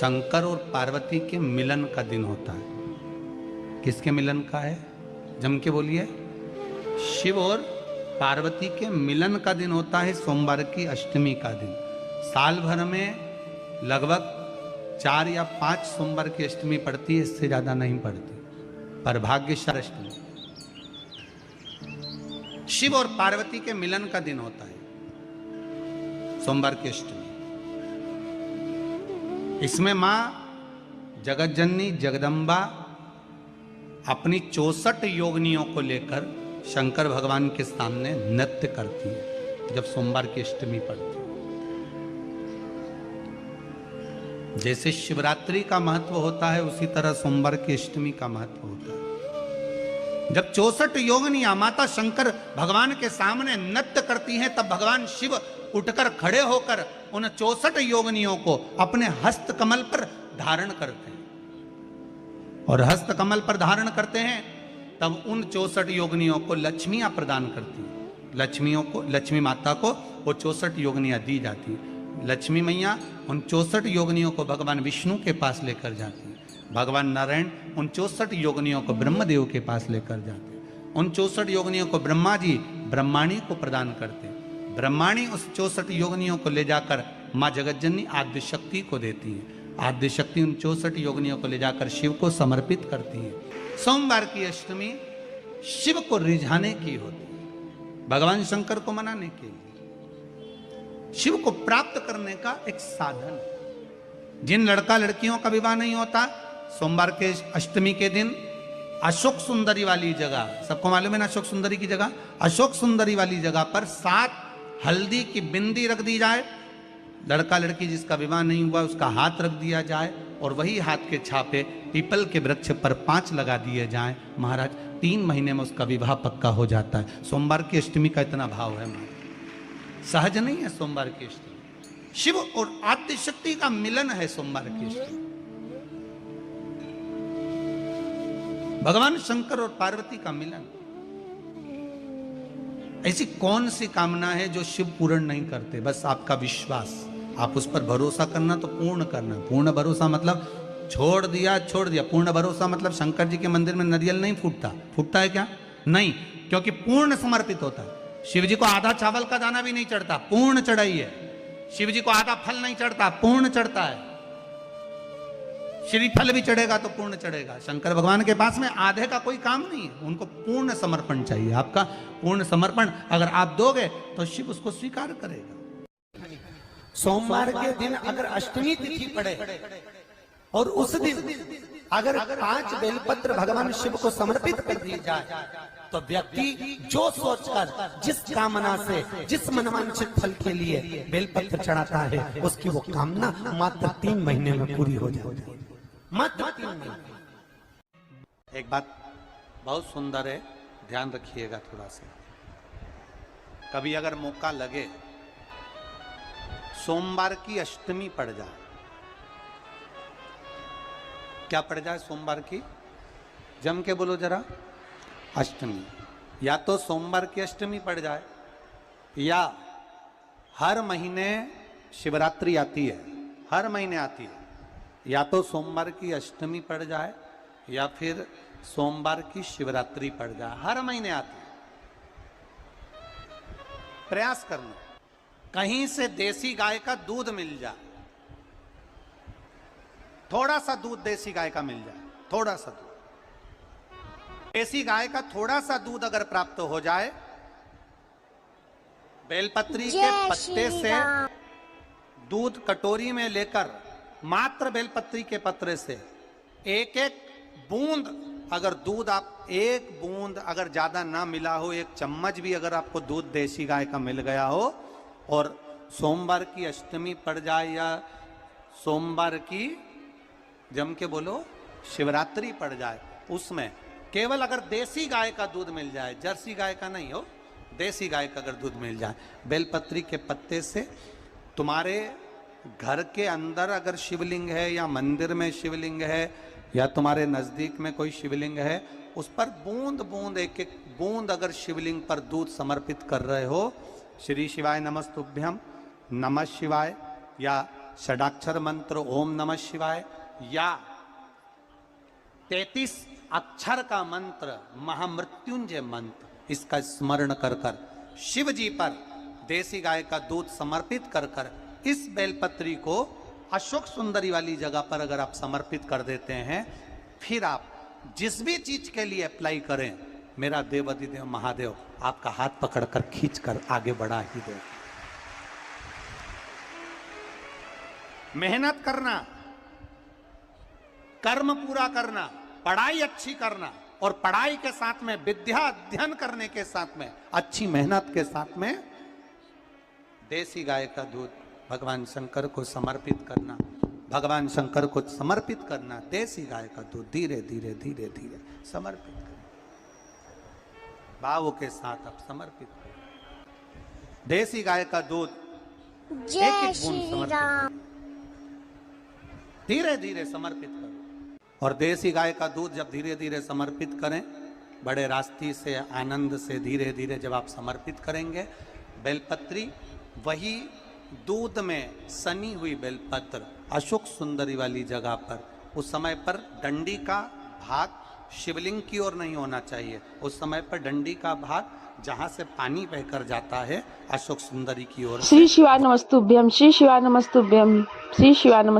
शंकर और पार्वती के मिलन का दिन होता है। किसके मिलन का है? जम के बोलिए। शिव और पार्वती के मिलन का दिन होता है सोमवार की अष्टमी का दिन। साल भर में लगभग 4 या 5 सोमवार की अष्टमी पड़ती है, इससे ज्यादा नहीं पड़ती, पर भाग्यशाली अष्टमी। शिव और पार्वती के मिलन का दिन होता है सोमवार की अष्टमी। इसमें मां जगतजननी जगदम्बा अपनी 64 योगिनियों को लेकर शंकर भगवान के सामने नृत्य करती है जब सोमवार की अष्टमी पड़ती है। जैसे शिवरात्रि का महत्व होता है उसी तरह सोमवार की अष्टमी का महत्व होता है। जब 64 योगिनियां माता शंकर भगवान के सामने नृत्य करती हैं तब भगवान शिव उठकर खड़े होकर उन 64 योगिनियों को अपने हस्त कमल पर धारण करते हैं, और हस्त कमल पर धारण करते हैं तब उन 64 योगिनियों को लक्ष्मियां प्रदान करती हैं। लक्ष्मी माता को वो 64 योगिनियां दी जाती हैं। लक्ष्मी मैया उन 64 योगिनियों को भगवान विष्णु के पास लेकर जाती है। भगवान नारायण उन 64 योगिनियों को ब्रह्मदेव के पास लेकर जाते हैं। उन 64 योगिनियों को ब्रह्मा जी ब्रह्माणी को प्रदान करते हैं। ब्रह्माणी उस 64 योगिनियों को ले जाकर माँ जगतजननी आद्य शक्ति को देती है। आद्य शक्ति उन 64 योगिनियों को ले जाकर शिव को समर्पित करती है। सोमवार की अष्टमी शिव को रिझाने की होती है, भगवान शंकर को मनाने के लिए, शिव को प्राप्त करने का एक साधन। जिन लड़का लड़कियों का विवाह नहीं होता, सोमवार के अष्टमी के दिन अशोक सुंदरी वाली जगह, सबको मालूम है ना अशोक सुंदरी की जगह, अशोक सुंदरी वाली जगह पर 7 हल्दी की बिंदी रख दी जाए। लड़का लड़की जिसका विवाह नहीं हुआ उसका हाथ रख दिया जाए, और वही हाथ के छापे पीपल के वृक्ष पर 5 लगा दिए जाएं। महाराज 3 महीने में उसका विवाह पक्का हो जाता है। सोमवार की अष्टमी का इतना भाव है महाराज, सहज नहीं है सोमवार की अष्टमी। शिव और आद्य शक्ति का मिलन है सोमवार की अष्टमी। भगवान शंकर और पार्वती का मिलन। ऐसी कौन सी कामना है जो शिव पूर्ण नहीं करते? बस आपका विश्वास, आप उस पर भरोसा करना तो पूर्ण करना। पूर्ण भरोसा मतलब छोड़ दिया। पूर्ण भरोसा मतलब शंकर जी के मंदिर में नारियल नहीं फूटता है क्या? नहीं, क्योंकि पूर्ण समर्पित होता है। शिव जी को आधा चावल का दाना भी नहीं चढ़ता, पूर्ण चढ़ाई है। शिव जी को आधा फल नहीं चढ़ता, पूर्ण चढ़ता है। श्रीफल भी चढ़ेगा तो पूर्ण चढ़ेगा। शंकर भगवान के पास में आधे का कोई काम नहीं है, उनको पूर्ण समर्पण चाहिए। आपका पूर्ण समर्पण अगर आप दोगे तो शिव उसको स्वीकार करेगा। सोमवार के दिन अगर अष्टमी तिथि पड़े और उस दिन अगर 5 बेलपत्र भगवान शिव को समर्पित कर दी जाए तो व्यक्ति जो सोचकर जिस कामना से जिस मनवांछित फल के लिए बेलपत्र चढ़ाता है उसकी वो कामना मात्र 3 महीने में पूरी हो जाती है। मात्र 3 महीने। एक बात बहुत सुंदर है, ध्यान रखिएगा थोड़ा सा। कभी अगर मौका लगे सोमवार की अष्टमी पड़ जाए, क्या पड़ जाए सोमवार की? जम के बोलो जरा। अष्टमी। या तो सोमवार की अष्टमी पड़ जाए, या हर महीने शिवरात्रि आती है, हर महीने आती है। या तो सोमवार की अष्टमी पड़ जाए या फिर सोमवार की शिवरात्रि पड़ जाए, हर महीने आती है। प्रयास करना कहीं से देसी गाय का दूध मिल जाए, थोड़ा सा दूध देसी गाय का मिल जाए, थोड़ा सा दूध देसी गाय का, थोड़ा सा दूध अगर प्राप्त हो जाए, बेलपत्री के पत्ते से दूध कटोरी में लेकर, मात्र बेलपत्री के पत्रे से एक बूंद अगर दूध, आप 1 बूंद अगर ज्यादा ना मिला हो, 1 चम्मच भी अगर आपको दूध देसी गाय का मिल गया हो, और सोमवार की अष्टमी पड़ जाए या सोमवार की, जम के बोलो, शिवरात्रि पड़ जाए, उसमें केवल अगर देसी गाय का दूध मिल जाए, जर्सी गाय का नहीं हो, देसी गाय का अगर दूध मिल जाए, बेलपत्री के पत्ते से, तुम्हारे घर के अंदर अगर शिवलिंग है या मंदिर में शिवलिंग है या तुम्हारे नजदीक में कोई शिवलिंग है, उस पर बूंद बूंद, एक बूंद अगर शिवलिंग पर दूध समर्पित कर रहे हो, श्री शिवाय नमस्तुभ्यम, नमः शिवाय, या षडाक्षर मंत्र ओम नमः शिवाय या 33 अक्षर का मंत्र महामृत्युंजय मंत्र, इसका स्मरण कर कर शिव जी पर देसी गाय का दूध समर्पित कर कर इस बेलपत्री को अशोक सुंदरी वाली जगह पर अगर आप समर्पित कर देते हैं, फिर आप जिस भी चीज के लिए अप्लाई करें, मेरा देवाधिदेव महादेव आपका हाथ पकड़कर खींचकर आगे बढ़ा ही दे। मेहनत करना, कर्म पूरा करना, पढ़ाई अच्छी करना और पढ़ाई के साथ में विद्या अध्ययन करने के साथ में अच्छी मेहनत के साथ में देसी गाय का दूध भगवान शंकर को समर्पित करना, भगवान शंकर को समर्पित करना। देसी गाय का दूध धीरे धीरे धीरे धीरे समर्पित करना, भाव के साथ आप समर्पित करें। देसी गाय का दूध एक एक बूंद समर्पित, धीरे धीरे समर्पित करो। और देसी गाय का दूध जब धीरे धीरे समर्पित करें, बड़े रास्ती से आनंद से धीरे धीरे जब आप समर्पित करेंगे, बेलपत्री वही दूध में सनी हुई बेलपत्र अशोक सुंदरी वाली जगह पर, उस समय पर डंडी का भाग शिवलिंग की ओर नहीं होना चाहिए, उस समय पर डंडी का भाग जहां से पानी बहकर जाता है अशोक सुंदरी की ओर। श्री शिवाय नमस्तुभ्यम, श्री शिवाय नमस्तुभ्यम, श्री शिवाय नमस्तुभ्यम।